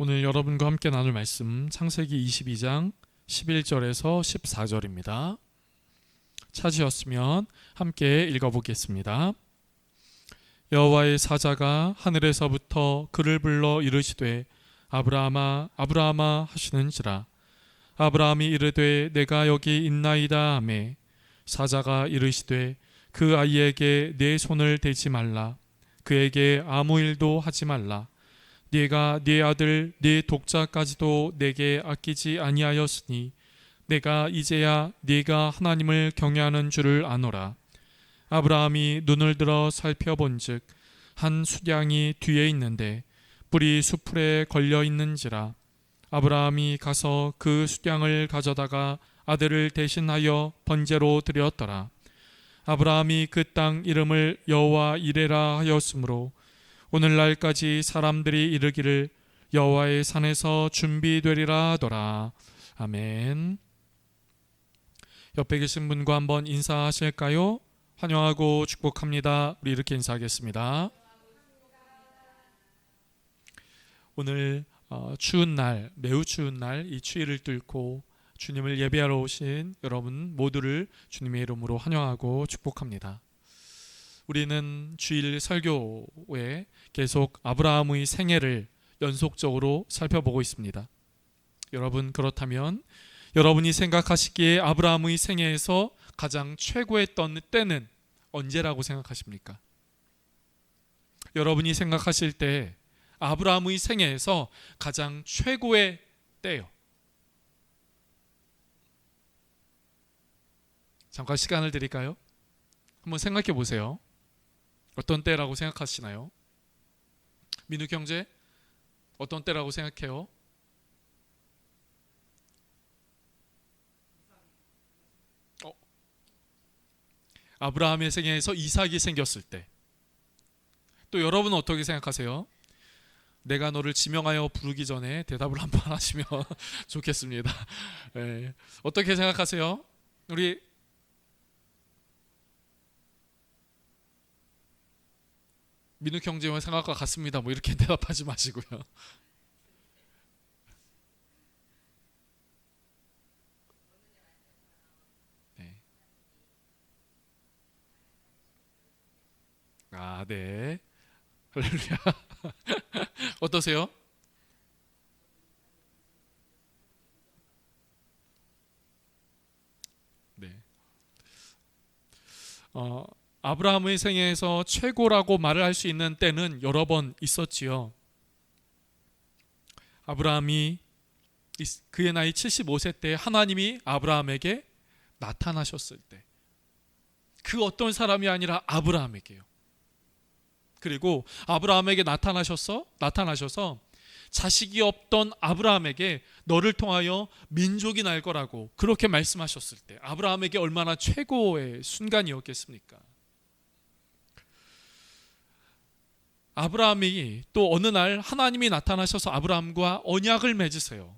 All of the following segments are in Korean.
오늘 여러분과 함께 나눌 말씀 창세기 22장 11절에서 14절입니다. 찾으셨으면 함께 읽어보겠습니다. 여호와의 사자가 하늘에서부터 그를 불러 이르시되 아브라함아 아브라함아 하시는지라. 아브라함이 이르되 내가 여기 있나이다 하매 사자가 이르시되 그 아이에게 내 손을 대지 말라. 그에게 아무 일도 하지 말라. 네가 네 아들 네 독자까지도 내게 아끼지 아니하였으니 내가 이제야 네가 하나님을 경외하는 줄을 아노라. 아브라함이 눈을 들어 살펴본즉 한 수양이 뒤에 있는데 뿔이 수풀에 걸려 있는지라. 아브라함이 가서 그 수양을 가져다가 아들을 대신하여 번제로 드렸더라. 아브라함이 그 땅 이름을 여호와 이레라 하였으므로 오늘날까지 사람들이 이르기를 여호와의 산에서 준비되리라 하더라. 아멘. 옆에 계신 분과 한번 인사하실까요? 환영하고 축복합니다. 우리 이렇게 인사하겠습니다. 오늘 추운 날, 매우 추운 날, 이 추위를 뚫고 주님을 예배하러 오신 여러분 모두를 주님의 이름으로 환영하고 축복합니다. 우리는 주일 설교에 계속 아브라함의 생애를 연속적으로 살펴보고 있습니다. 여러분, 그렇다면 여러분이 생각하시기에 아브라함의 생애에서 가장 최고였던 때는 언제라고 생각하십니까? 여러분이 생각하실 때 아브라함의 생애에서 가장 최고의 때요. 잠깐 시간을 드릴까요? 한번 생각해 보세요. 어떤 때라고 생각하시나요? 민욱 형제, 어떤 때라고 생각해요? 아브라함의 생애에서 이삭이 생겼을 때. 또 여러분은 어떻게 생각하세요? 내가 너를 지명하여 부르기 전에 대답을 한번 하시면 좋겠습니다. 네. 어떻게 생각하세요? 우리 민욱 형제와 생각과 같습니다. 뭐 이렇게 대답하지 마시고요. 네. 아, 네. 할렐루야. 어떠세요? 네. 아브라함의 생애에서 최고라고 말을 할 수 있는 때는 여러 번 있었지요. 아브라함이 그의 나이 75세 때 하나님이 아브라함에게 나타나셨을 때, 그 어떤 사람이 아니라 아브라함에게요. 그리고 아브라함에게 나타나셔서 자식이 없던 아브라함에게 너를 통하여 민족이 날 거라고 그렇게 말씀하셨을 때 아브라함에게 얼마나 최고의 순간이었겠습니까? 아브라함이 또 어느 날 하나님이 나타나셔서 아브라함과 언약을 맺으세요.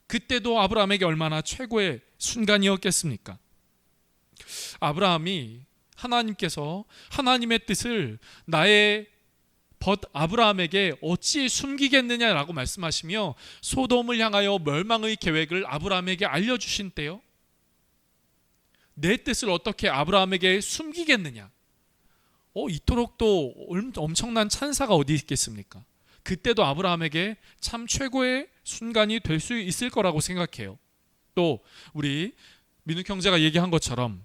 그때도 아브라함에게 얼마나 최고의 순간이었겠습니까? 아브라함이 하나님께서 하나님의 뜻을 나의 벗 아브라함에게 어찌 숨기겠느냐라고 말씀하시며 소돔을 향하여 멸망의 계획을 아브라함에게 알려주신 때요, 내 뜻을 어떻게 아브라함에게 숨기겠느냐? 이토록 또 엄청난 찬사가 어디 있겠습니까? 그때도 아브라함에게 참 최고의 순간이 될 수 있을 거라고 생각해요. 또 우리 민욱 형제가 얘기한 것처럼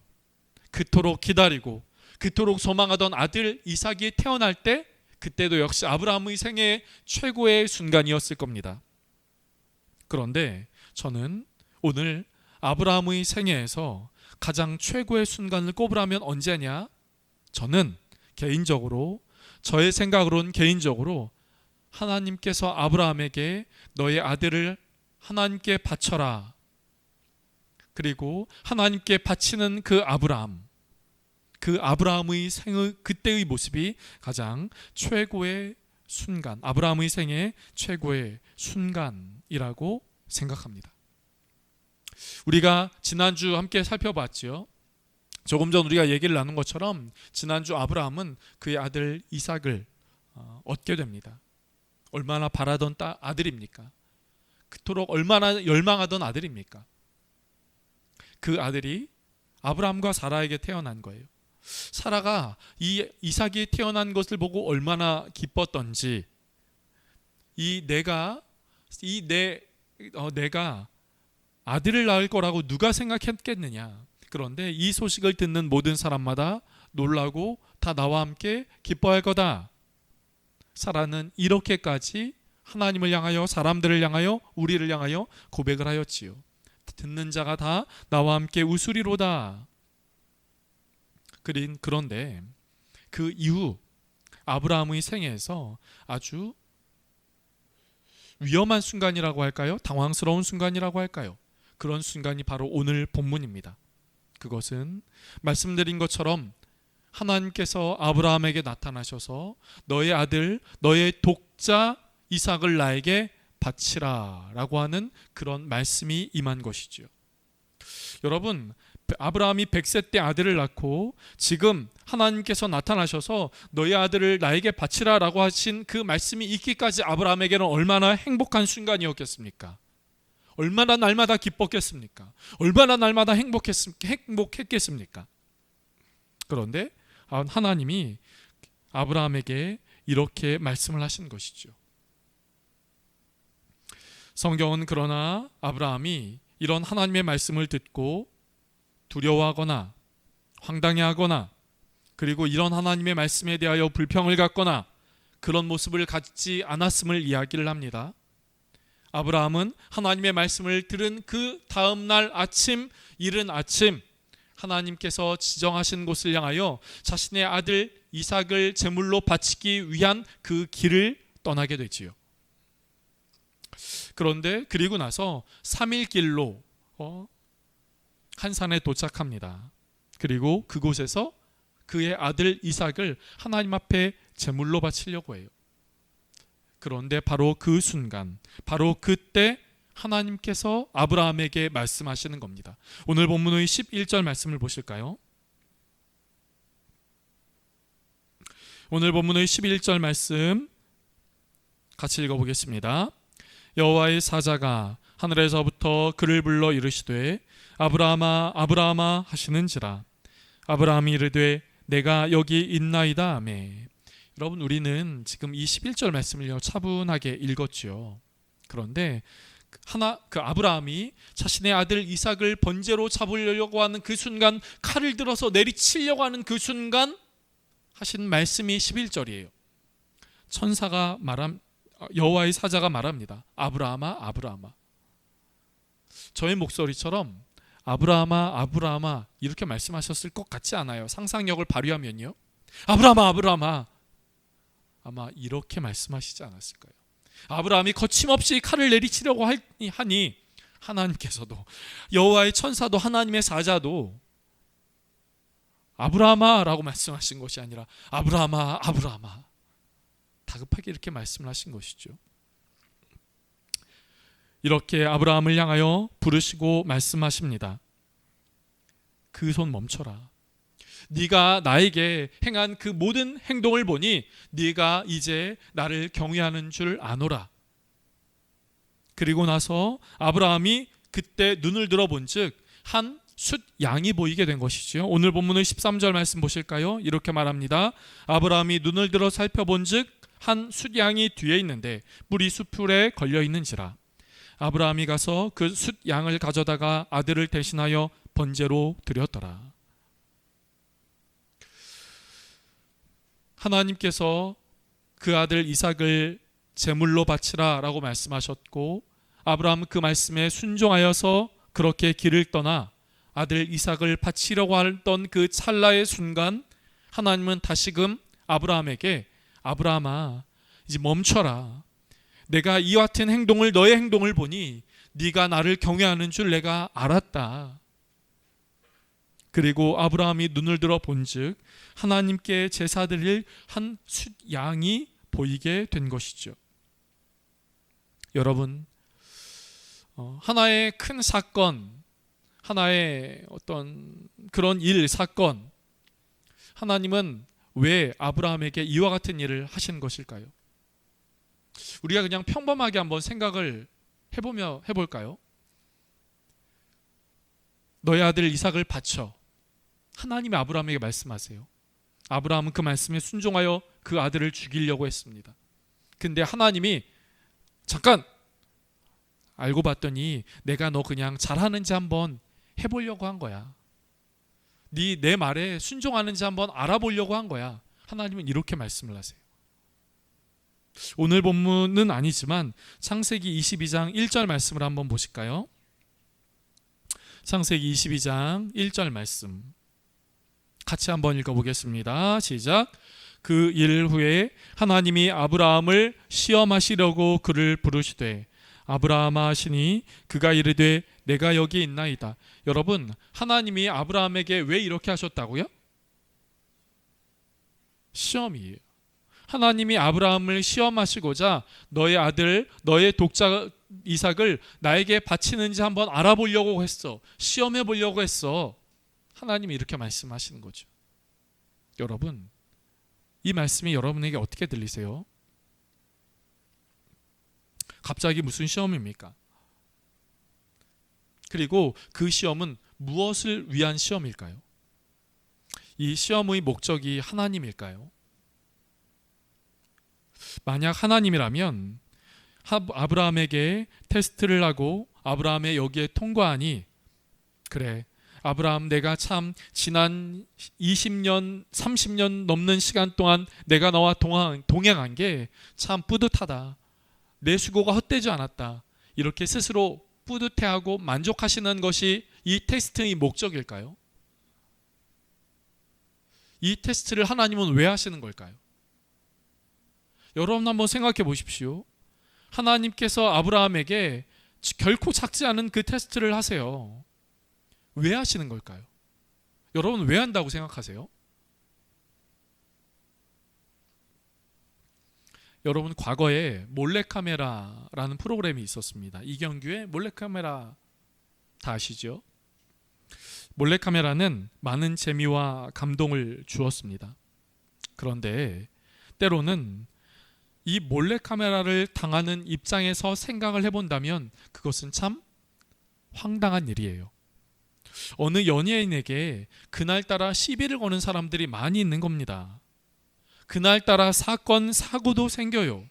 그토록 기다리고 그토록 소망하던 아들 이삭이 태어날 때, 그때도 역시 아브라함의 생애의 최고의 순간이었을 겁니다. 그런데 저는 오늘 아브라함의 생애에서 가장 최고의 순간을 꼽으라면 언제냐? 저는 개인적으로, 저의 생각으로는 개인적으로 하나님께서 아브라함에게 너의 아들을 하나님께 바쳐라, 그리고 하나님께 바치는 그 아브라함의 생의 그때의 모습이 가장 최고의 순간, 아브라함의 생애 최고의 순간이라고 생각합니다. 우리가 지난주 함께 살펴봤죠. 조금 전 우리가 얘기를 나눈 것처럼 지난주 아브라함은 그의 아들 이삭을 얻게 됩니다. 얼마나 바라던 아들입니까? 그토록 얼마나 열망하던 아들입니까? 그 아들이 아브라함과 사라에게 태어난 거예요. 사라가 이 이삭이 태어난 것을 보고 얼마나 기뻤던지, 내가 아들을 낳을 거라고 누가 생각했겠느냐. 그런데 이 소식을 듣는 모든 사람마다 놀라고 다 나와 함께 기뻐할 거다. 사라는 이렇게까지 하나님을 향하여, 사람들을 향하여, 우리를 향하여 고백을 하였지요. 듣는 자가 다 나와 함께 웃으리로다. 그런데 그 이후 아브라함의 생애에서 아주 위험한 순간이라고 할까요? 당황스러운 순간이라고 할까요? 그런 순간이 바로 오늘 본문입니다. 그것은 말씀드린 것처럼 하나님께서 아브라함에게 나타나셔서 너의 아들, 너의 독자 이삭을 나에게 바치라 라고 하는 그런 말씀이 임한 것이죠. 여러분, 아브라함이 100세 때 아들을 낳고 지금 하나님께서 나타나셔서 너의 아들을 나에게 바치라 라고 하신 그 말씀이 있기까지 아브라함에게는 얼마나 행복한 순간이었겠습니까? 얼마나 날마다 기뻤겠습니까? 얼마나 날마다 행복했겠습니까? 그런데 하나님이 아브라함에게 이렇게 말씀을 하신 것이죠. 성경은 그러나 아브라함이 이런 하나님의 말씀을 듣고 두려워하거나 황당해하거나 그리고 이런 하나님의 말씀에 대하여 불평을 갖거나 그런 모습을 갖지 않았음을 이야기를 합니다. 아브라함은 하나님의 말씀을 들은 그 다음 날 아침, 이른 아침 하나님께서 지정하신 곳을 향하여 자신의 아들 이삭을 제물로 바치기 위한 그 길을 떠나게 되지요. 그런데 그리고 나서 3일 길로 한 산에 도착합니다. 그리고 그곳에서 그의 아들 이삭을 하나님 앞에 제물로 바치려고 해요. 그런데 바로 그 순간, 바로 그때 하나님께서 아브라함에게 말씀하시는 겁니다. 오늘 본문의 11절 말씀을 보실까요? 오늘 본문의 11절 말씀 같이 읽어보겠습니다. 여호와의 사자가 하늘에서부터 그를 불러 이르시되 아브라함아 아브라함아 하시는지라. 아브라함이 이르되 내가 여기 있나이다 아멘. 여러분, 우리는 지금 이 11절 말씀을 차분하게 읽었죠. 그런데 아브라함이 자신의 아들 이삭을 번제로 잡으려고 하는 그 순간, 칼을 들어서 내리치려고 하는 그 순간 하신 말씀이 11절이에요. 여호와의 사자가 말합니다. 아브라함아 아브라함아. 저의 목소리처럼 아브라함아 아브라함아 이렇게 말씀하셨을 것 같지 않아요. 상상력을 발휘하면요. 아브라함아 아브라함아, 아마 이렇게 말씀하시지 않았을까요? 아브라함이 거침없이 칼을 내리치려고 하니 하나님께서도, 여호와의 천사도, 하나님의 사자도 아브라함아 라고 말씀하신 것이 아니라 아브라함아 아브라함아 다급하게 이렇게 말씀을 하신 것이죠. 이렇게 아브라함을 향하여 부르시고 말씀하십니다. 그 손 멈춰라. 네가 나에게 행한 그 모든 행동을 보니 네가 이제 나를 경외하는 줄 아노라. 그리고 나서 아브라함이 그때 눈을 들어본즉 한 숫 양이 보이게 된 것이죠. 오늘 본문의 13절 말씀 보실까요? 이렇게 말합니다. 아브라함이 눈을 들어 살펴본즉 한 숫 양이 뒤에 있는데 뿔이 숫풀에 걸려 있는지라. 아브라함이 가서 그 숫 양을 가져다가 아들을 대신하여 번제로 드렸더라. 하나님께서 그 아들 이삭을 제물로 바치라 라고 말씀하셨고, 아브라함은 그 말씀에 순종하여서 그렇게 길을 떠나 아들 이삭을 바치려고 하던 그 찰나의 순간, 하나님은 다시금 아브라함에게 아브라함아 이제 멈춰라. 내가 이와 같은 너의 행동을 보니 네가 나를 경외하는 줄 내가 알았다. 그리고 아브라함이 눈을 들어 본즉 하나님께 제사 드릴 한 숫 양이 보이게 된 것이죠. 여러분, 하나의 큰 사건, 하나의 어떤 그런 사건, 하나님은 왜 아브라함에게 이와 같은 일을 하신 것일까요? 우리가 그냥 평범하게 한번 생각을 해볼까요? 너의 아들 이삭을 바쳐. 하나님이 아브라함에게 말씀하세요. 아브라함은 그 말씀에 순종하여 그 아들을 죽이려고 했습니다. 근데 하나님이 잠깐 알고 봤더니 내가 너 그냥 잘하는지 한번 해보려고 한 거야. 내 말에 순종하는지 한번 알아보려고 한 거야. 하나님은 이렇게 말씀을 하세요. 오늘 본문은 아니지만 창세기 22장 1절 말씀을 한번 보실까요? 창세기 22장 1절 말씀 같이 한번 읽어보겠습니다. 시작. 그 일 후에 하나님이 아브라함을 시험하시려고 그를 부르시되 아브라함아 하시니 그가 이르되 내가 여기 있나이다. 여러분, 하나님이 아브라함에게 왜 이렇게 하셨다고요? 시험이에요. 하나님이 아브라함을 시험하시고자 너의 아들, 너의 독자 이삭을 나에게 바치는지 한번 알아보려고 했어. 시험해 보려고 했어. 하나님이 이렇게 말씀하시는 거죠. 여러분, 이 말씀이 여러분에게 어떻게 들리세요? 갑자기 무슨 시험입니까? 그리고 그 시험은 무엇을 위한 시험일까요? 이 시험의 목적이 하나님일까요? 만약 하나님이라면 아브라함에게 테스트를 하고 아브라함의 여기에 통과하니 그래, 아브라함 내가 참 지난 20년 30년 넘는 시간 동안 내가 너와 동행한 게 참 뿌듯하다. 내 수고가 헛되지 않았다. 이렇게 스스로 뿌듯해하고 만족하시는 것이 이 테스트의 목적일까요? 이 테스트를 하나님은 왜 하시는 걸까요? 여러분 한번 생각해 보십시오. 하나님께서 아브라함에게 결코 작지 않은 그 테스트를 하세요. 왜 하시는 걸까요? 여러분 왜 한다고 생각하세요? 여러분 과거에 몰래카메라라는 프로그램이 있었습니다. 이경규의 몰래카메라 다 아시죠? 몰래카메라는 많은 재미와 감동을 주었습니다. 그런데 때로는 이 몰래카메라를 당하는 입장에서 생각을 해본다면 그것은 참 황당한 일이에요. 어느 연예인에게 그날따라 시비를 거는 사람들이 많이 있는 겁니다. 그날따라 사건, 사고도 생겨요.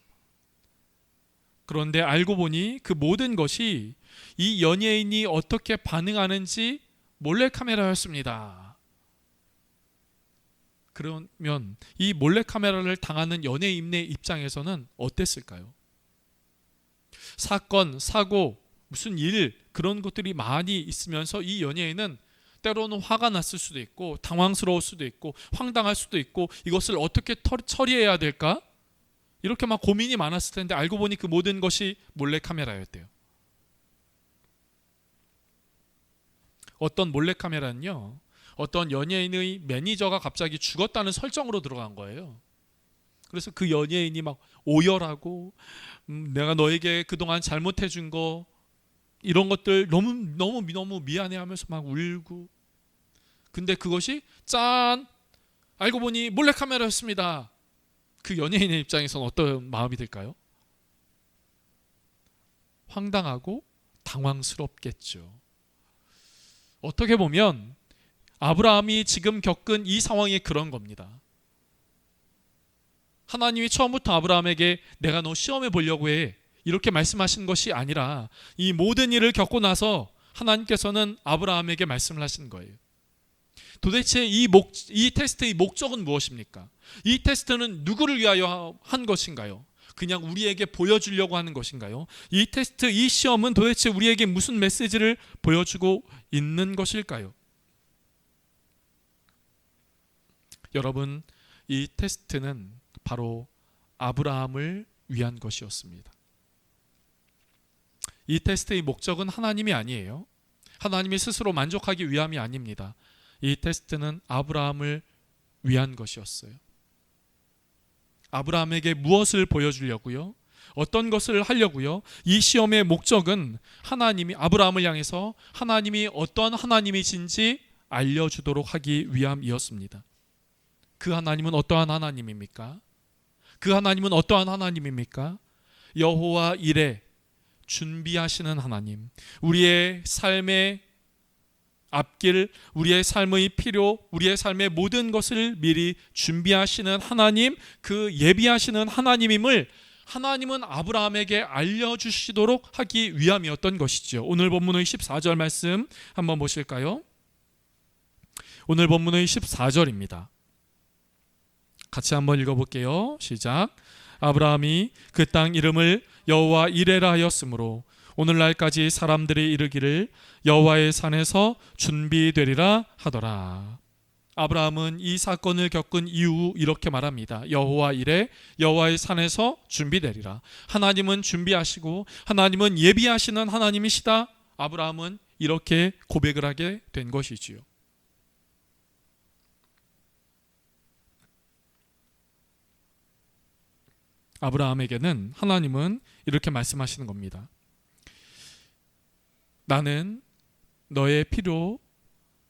그런데 알고 보니 그 모든 것이 이 연예인이 어떻게 반응하는지 몰래카메라였습니다. 그러면 이 몰래카메라를 당하는 연예인의 입장에서는 어땠을까요? 사건, 사고, 무슨 일 그런 것들이 많이 있으면서 이 연예인은 때로는 화가 났을 수도 있고 당황스러울 수도 있고 황당할 수도 있고 이것을 어떻게 처리해야 될까? 이렇게 막 고민이 많았을 텐데 알고 보니 그 모든 것이 몰래카메라였대요. 어떤 몰래카메라는요, 어떤 연예인의 매니저가 갑자기 죽었다는 설정으로 들어간 거예요. 그래서 그 연예인이 막 오열하고 내가 너에게 그동안 잘못해 준 거 이런 것들 너무 미안해하면서 막 울고. 근데 그것이 짠 알고 보니 몰래카메라였습니다. 그 연예인의 입장에서는 어떤 마음이 들까요? 황당하고 당황스럽겠죠. 어떻게 보면 아브라함이 지금 겪은 이 상황이 그런 겁니다. 하나님이 처음부터 아브라함에게 내가 너 시험해 보려고 해 이렇게 말씀하신 것이 아니라 이 모든 일을 겪고 나서 하나님께서는 아브라함에게 말씀을 하신 거예요. 도대체 이 테스트의 목적은 무엇입니까? 이 테스트는 누구를 위하여 한 것인가요? 그냥 우리에게 보여주려고 하는 것인가요? 이 테스트, 이 시험은 도대체 우리에게 무슨 메시지를 보여주고 있는 것일까요? 여러분, 이 테스트는 바로 아브라함을 위한 것이었습니다. 이 테스트의 목적은 하나님이 아니에요. 하나님이 스스로 만족하기 위함이 아닙니다. 이 테스트는 아브라함을 위한 것이었어요. 아브라함에게 무엇을 보여주려고요? 어떤 것을 하려고요? 이 시험의 목적은 하나님이 아브라함을 향해서 하나님이 어떤 하나님이신지 알려주도록 하기 위함이었습니다. 그 하나님은 어떠한 하나님입니까? 그 하나님은 어떠한 하나님입니까? 여호와 이레, 준비하시는 하나님, 우리의 삶의 앞길, 우리의 삶의 필요, 우리의 삶의 모든 것을 미리 준비하시는 하나님, 그 예비하시는 하나님임을 하나님은 아브라함에게 알려주시도록 하기 위함이었던 것이죠. 오늘 본문의 14절 말씀 한번 보실까요? 오늘 본문의 14절입니다. 같이 한번 읽어볼게요. 시작. 아브라함이 그 땅 이름을 여호와 이레라 하였으므로 오늘날까지 사람들이 이르기를 여호와의 산에서 준비되리라 하더라. 아브라함은 이 사건을 겪은 이후 이렇게 말합니다. 여호와 이레, 여호와의 산에서 준비되리라. 하나님은 준비하시고 하나님은 예비하시는 하나님이시다. 아브라함은 이렇게 고백을 하게 된 것이지요. 아브라함에게는 하나님은 이렇게 말씀하시는 겁니다. 나는 너의 필요,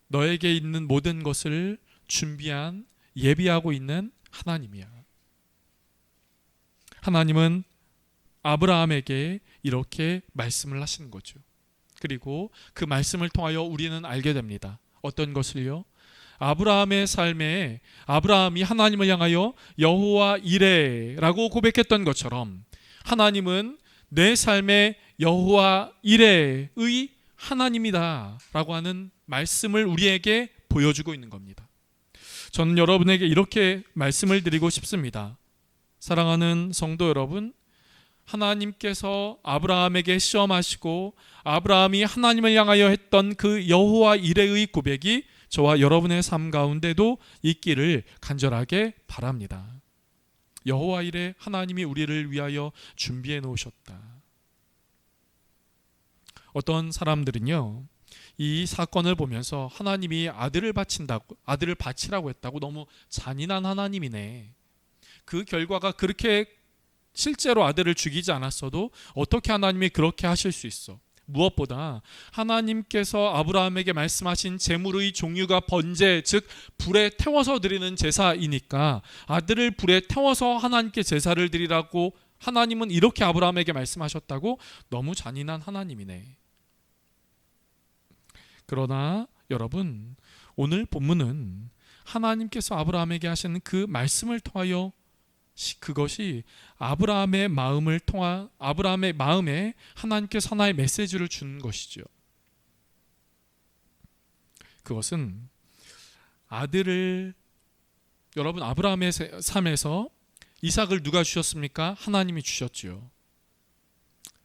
너에게 있는 모든 것을 준비한, 예비하고 있는 하나님이야. 하나님은 아브라함에게 이렇게 말씀을 하시는 거죠. 그리고 그 말씀을 통하여 우리는 알게 됩니다. 어떤 것을요? 아브라함의 삶에 아브라함이 하나님을 향하여 여호와 이레라고 고백했던 것처럼 하나님은 내 삶에 여호와 이레의 하나님이다 라고 하는 말씀을 우리에게 보여주고 있는 겁니다. 저는 여러분에게 이렇게 말씀을 드리고 싶습니다. 사랑하는 성도 여러분, 하나님께서 아브라함에게 시험하시고 아브라함이 하나님을 향하여 했던 그 여호와 이레의 고백이 저와 여러분의 삶 가운데도 있기를 간절하게 바랍니다. 여호와 이레, 하나님이 우리를 위하여 준비해 놓으셨다. 어떤 사람들은요, 이 사건을 보면서 하나님이 아들을 바치라고 했다고 너무 잔인한 하나님이네. 그 결과가 그렇게 실제로 아들을 죽이지 않았어도 어떻게 하나님이 그렇게 하실 수 있어? 무엇보다 하나님께서 아브라함에게 말씀하신 제물의 종류가 번제, 즉 불에 태워서 드리는 제사이니까 아들을 불에 태워서 하나님께 제사를 드리라고 하나님은 이렇게 아브라함에게 말씀하셨다고? 너무 잔인한 하나님이네. 그러나 여러분, 오늘 본문은 하나님께서 아브라함에게 하신 그 말씀을 통하여 그것이 아브라함의 마음에 하나님께서 하나의 메시지를 준 것이죠. 그것은 여러분, 아브라함의 삶에서 이삭을 누가 주셨습니까? 하나님이 주셨죠.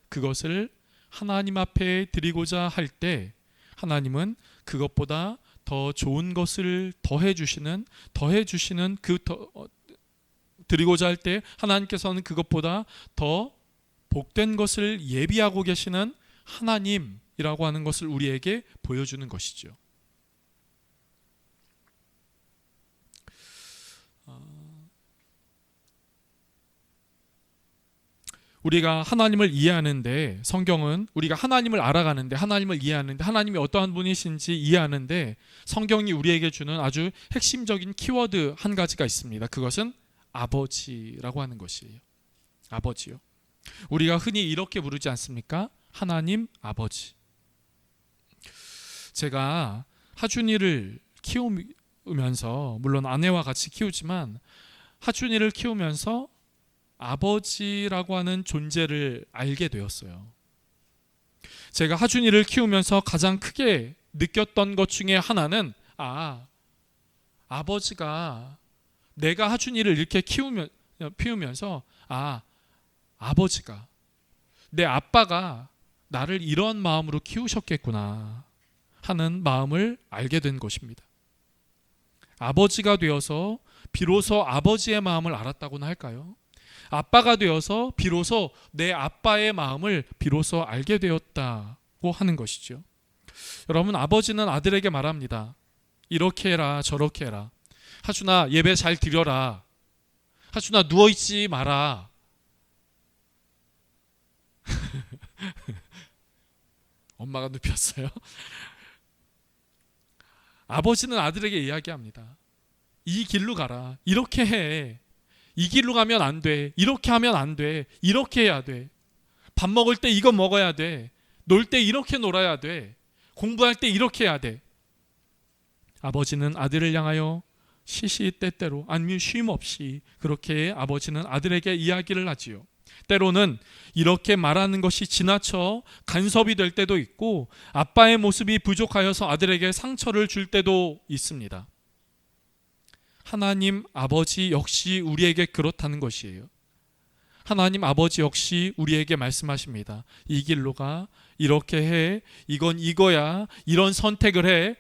그것을 하나님 앞에 드리고자 할 때 하나님은 그것보다 더 좋은 것을 더해주시는 드리고자 할 때 하나님께서는 그것보다 더 복된 것을 예비하고 계시는 하나님이라고 하는 것을 우리에게 보여주는 것이죠. 우리가 하나님을 이해하는데, 성경은 우리가 하나님을 알아가는데, 하나님을 이해하는데, 하나님이 어떠한 분이신지 이해하는데 성경이 우리에게 주는 아주 핵심적인 키워드 한 가지가 있습니다. 그것은 아버지라고 하는 것이에요. 아버지요. 우리가 흔히 이렇게 부르지 않습니까? 하나님 아버지. 제가 하준이를 키우면서, 물론 아내와 같이 키우지만 하준이를 키우면서 아버지라고 하는 존재를 알게 되었어요. 제가 하준이를 키우면서 가장 크게 느꼈던 것 중에 하나는 아버지가, 내가 하준이를 이렇게 키우면서 아버지가, 내 아빠가 나를 이런 마음으로 키우셨겠구나 하는 마음을 알게 된 것입니다. 아버지가 되어서 비로소 아버지의 마음을 알았다고나 할까요? 아빠가 되어서 비로소 내 아빠의 마음을 비로소 알게 되었다고 하는 것이죠. 여러분, 아버지는 아들에게 말합니다. 이렇게 해라, 저렇게 해라. 하준아, 예배 잘 드려라. 하준아, 누워있지 마라. 엄마가 눕혔어요. 아버지는 아들에게 이야기합니다. 이 길로 가라. 이렇게 해. 이 길로 가면 안 돼. 이렇게 하면 안 돼. 이렇게 해야 돼. 밥 먹을 때 이거 먹어야 돼. 놀 때 이렇게 놀아야 돼. 공부할 때 이렇게 해야 돼. 아버지는 아들을 향하여 시시때때로 아니면 쉼 없이 그렇게 아버지는 아들에게 이야기를 하지요. 때로는 이렇게 말하는 것이 지나쳐 간섭이 될 때도 있고 아빠의 모습이 부족하여서 아들에게 상처를 줄 때도 있습니다. 하나님 아버지 역시 우리에게 그렇다는 것이에요. 하나님 아버지 역시 우리에게 말씀하십니다. 이 길로 가, 이렇게 해, 이건 이거야, 이런 선택을 해.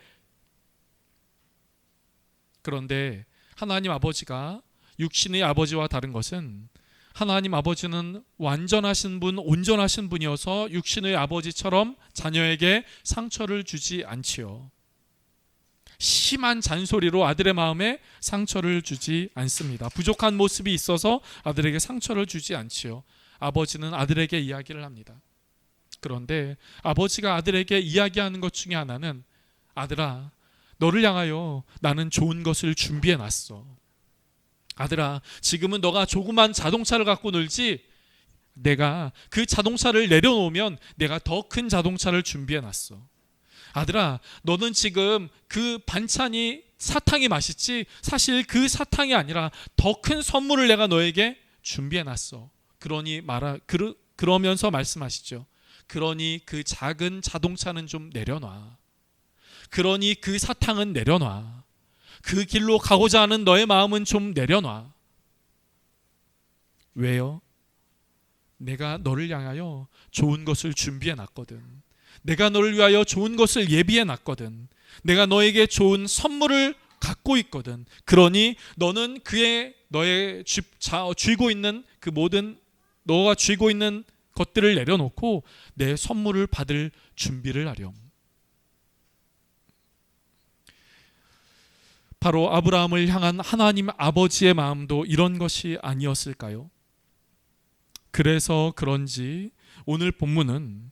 그런데 하나님 아버지가 육신의 아버지와 다른 것은 하나님 아버지는 완전하신 분, 온전하신 분이어서 육신의 아버지처럼 자녀에게 상처를 주지 않지요. 심한 잔소리로 아들의 마음에 상처를 주지 않습니다. 부족한 모습이 있어서 아들에게 상처를 주지 않지요. 아버지는 아들에게 이야기를 합니다. 그런데 아버지가 아들에게 이야기하는 것 중에 하나는 아들아, 너를 향하여 나는 좋은 것을 준비해 놨어. 아들아, 지금은 너가 조그만 자동차를 갖고 놀지 내가 그 자동차를 내려놓으면 내가 더 큰 자동차를 준비해 놨어. 아들아, 너는 지금 그 반찬이 사탕이 맛있지 사실 그 사탕이 아니라 더 큰 선물을 내가 너에게 준비해 놨어. 그러면서 말씀하시죠. 그러니 그 작은 자동차는 좀 내려놔. 그러니 그 사탕은 내려놔. 그 길로 가고자 하는 너의 마음은 좀 내려놔. 왜요? 내가 너를 향하여 좋은 것을 준비해 놨거든. 내가 너를 위하여 좋은 것을 예비해 놨거든. 내가 너에게 좋은 선물을 갖고 있거든. 그러니 너는 너의 쥐고 있는 그 모든 너가 쥐고 있는 것들을 내려놓고 내 선물을 받을 준비를 하렴. 바로 아브라함을 향한 하나님 아버지의 마음도 이런 것이 아니었을까요? 그래서 그런지 오늘 본문은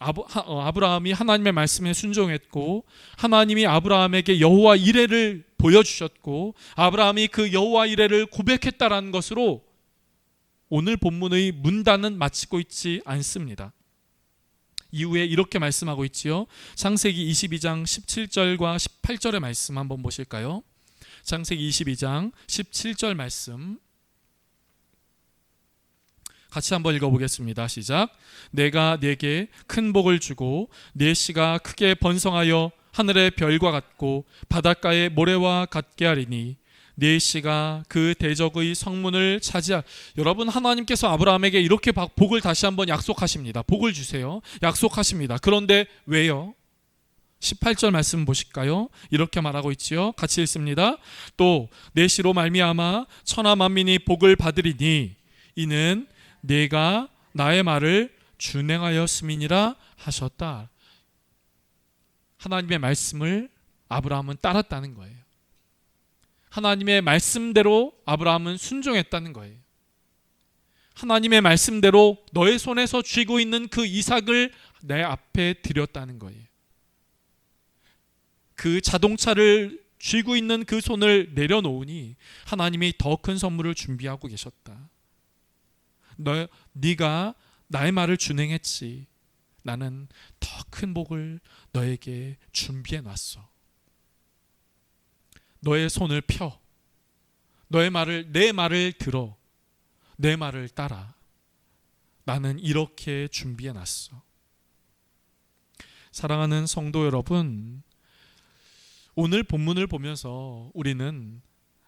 아브라함이 하나님의 말씀에 순종했고 하나님이 아브라함에게 여호와 이레를 보여주셨고 아브라함이 그 여호와 이레를 고백했다라는 것으로 오늘 본문의 문단은 마치고 있지 않습니다. 이후에 이렇게 말씀하고 있지요. 창세기 22장 17절과 18절의 말씀 한번 보실까요? 창세기 22장 17절 말씀 같이 한번 읽어보겠습니다. 시작. 내가 네게 큰 복을 주고 네 씨가 크게 번성하여 하늘의 별과 같고 바닷가의 모래와 같게 하리니 네 씨가 그 대적의 성문을 차지할. 여러분, 하나님께서 아브라함에게 이렇게 복을 다시 한번 약속하십니다. 복을 주세요. 약속하십니다. 그런데 왜요? 18절 말씀 보실까요? 이렇게 말하고 있지요. 같이 읽습니다. 또 네 씨로 말미암아 천하 만민이 복을 받으리니 이는 네가 나의 말을 준행하였음이니라 하셨다. 하나님의 말씀을 아브라함은 따랐다는 거예요. 하나님의 말씀대로 아브라함은 순종했다는 거예요. 하나님의 말씀대로 너의 손에서 쥐고 있는 그 이삭을 내 앞에 드렸다는 거예요. 그 자동차를 쥐고 있는 그 손을 내려놓으니 하나님이 더 큰 선물을 준비하고 계셨다. 네가 나의 말을 준행했지. 나는 더 큰 복을 너에게 준비해 놨어. 너의 손을 펴. 내 말을 들어. 내 말을 따라. 나는 이렇게 준비해 놨어. 사랑하는 성도 여러분, 오늘 본문을 보면서 우리는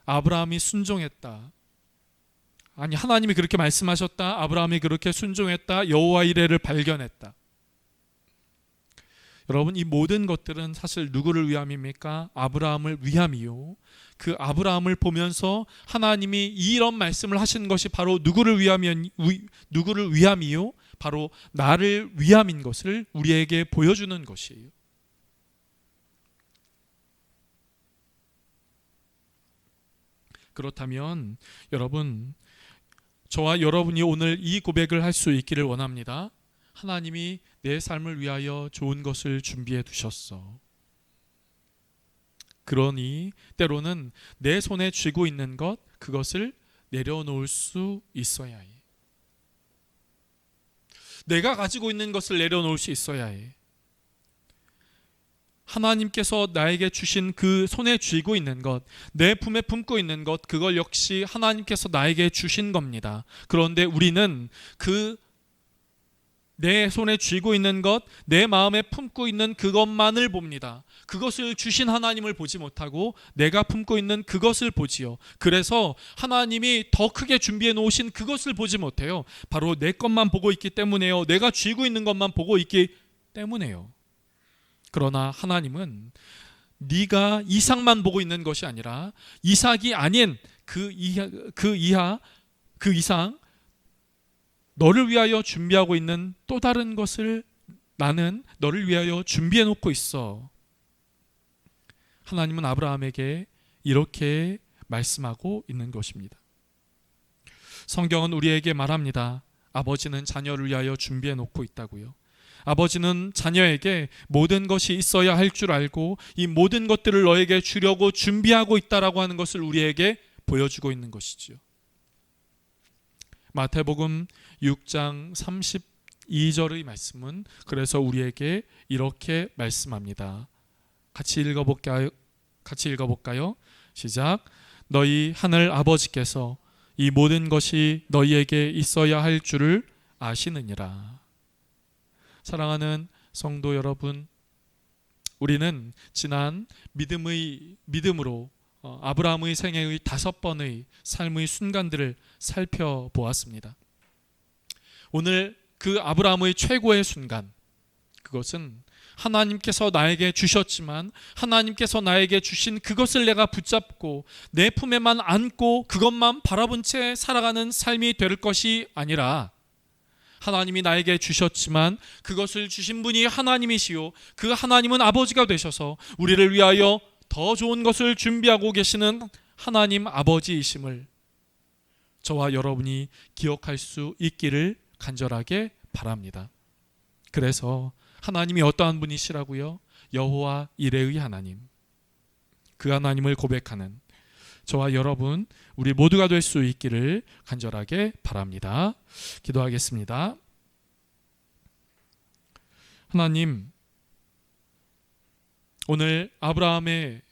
아브라함이 순종했다. 아니, 하나님이 그렇게 말씀하셨다. 아브라함이 그렇게 순종했다. 여호와 이레를 발견했다. 여러분, 이 모든 것들은 사실 누구를 위함입니까? 아브라함을 위함이요. 그 아브라함을 보면서 하나님이 이런 말씀을 하신 것이 바로 누구를 위함이요? 바로 나를 위함인 것을 우리에게 보여주는 것이에요. 그렇다면 여러분, 저와 여러분이 오늘 이 고백을 할 수 있기를 원합니다. 하나님이 내 삶을 위하여 좋은 것을 준비해 두셨어. 그러니 때로는 내 손에 쥐고 있는 그것을 내려놓을 수 있어야 해. 내가 가지고 있는 것을 내려놓을 수 있어야 해. 하나님께서 나에게 주신 그 손에 쥐고 있는 것, 내 품에 품고 있는 것, 그걸 역시 하나님께서 나에게 주신 겁니다. 그런데 우리는 그 내 손에 쥐고 있는 것, 내 마음에 품고 있는 그것만을 봅니다. 그것을 주신 하나님을 보지 못하고 내가 품고 있는 그것을 보지요. 그래서 하나님이 더 크게 준비해 놓으신 그것을 보지 못해요. 바로 내 것만 보고 있기 때문에요. 내가 쥐고 있는 것만 보고 있기 때문에요. 그러나 하나님은 네가 이상만 보고 있는 것이 아니라 이삭이 아닌 그 이상 너를 위하여 준비하고 있는 또 다른 것을 나는 너를 위하여 준비해 놓고 있어. 하나님은 아브라함에게 이렇게 말씀하고 있는 것입니다. 성경은 우리에게 말합니다. 아버지는 자녀를 위하여 준비해 놓고 있다고요. 아버지는 자녀에게 모든 것이 있어야 할 줄 알고 이 모든 것들을 너에게 주려고 준비하고 있다라고 하는 것을 우리에게 보여주고 있는 것이지요. 마태복음 6장 32절의 말씀은 그래서 우리에게 이렇게 말씀합니다. 같이 읽어볼까요? 시작. 너희 하늘 아버지께서 이 모든 것이 너희에게 있어야 할 줄을 아시느니라. 사랑하는 성도 여러분, 우리는 지난 믿음으로 아브라함의 생애의 5번의 삶의 순간들을 살펴보았습니다. 오늘 그 아브라함의 최고의 순간, 그것은 하나님께서 나에게 주셨지만 하나님께서 나에게 주신 그것을 내가 붙잡고 내 품에만 안고 그것만 바라본 채 살아가는 삶이 될 것이 아니라, 하나님이 나에게 주셨지만 그것을 주신 분이 하나님이시요 그 하나님은 아버지가 되셔서 우리를 위하여 더 좋은 것을 준비하고 계시는 하나님 아버지이심을 저와 여러분이 기억할 수 있기를 간절하게 바랍니다. 그래서 하나님이 어떠한 분이시라고요? 여호와 이레의 하나님, 그 하나님을 고백하는 저와 여러분 우리 모두가 될 수 있기를 간절하게 바랍니다. 기도하겠습니다. 하나님, 오늘 아브라함의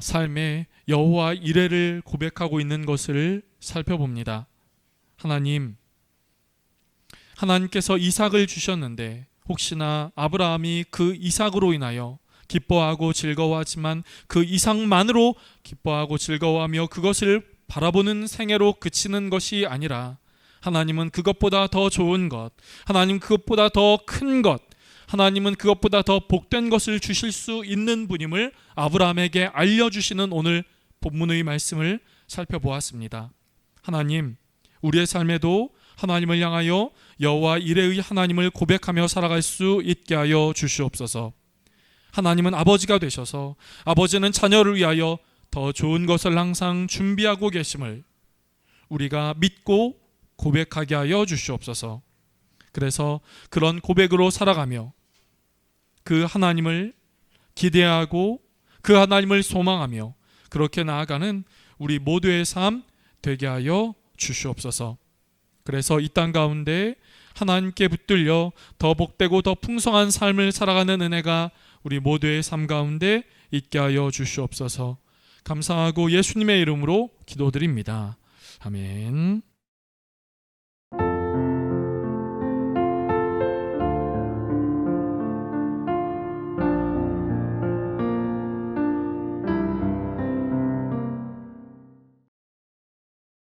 삶에 여호와 이레를 고백하고 있는 것을 살펴봅니다. 하나님께서 이삭을 주셨는데 혹시나 아브라함이 그 이삭으로 인하여 기뻐하고 즐거워하지만 그 이삭만으로 기뻐하고 즐거워하며 그것을 바라보는 생애로 그치는 것이 아니라, 하나님은 그것보다 더 좋은 것, 하나님 그것보다 더 큰 것, 하나님은 그것보다 더 복된 것을 주실 수 있는 분임을 아브라함에게 알려주시는 오늘 본문의 말씀을 살펴보았습니다. 하나님, 우리의 삶에도 하나님을 향하여 여호와 이레의 하나님을 고백하며 살아갈 수 있게 하여 주시옵소서. 하나님은 아버지가 되셔서 아버지는 자녀를 위하여 더 좋은 것을 항상 준비하고 계심을 우리가 믿고 고백하게 하여 주시옵소서. 그래서 그런 고백으로 살아가며 그 하나님을 기대하고 그 하나님을 소망하며 그렇게 나아가는 우리 모두의 삶 되게 하여 주시옵소서. 그래서 이 땅 가운데 하나님께 붙들려 더 복되고 더 풍성한 삶을 살아가는 은혜가 우리 모두의 삶 가운데 있게 하여 주시옵소서. 감사하고 예수님의 이름으로 기도드립니다. 아멘.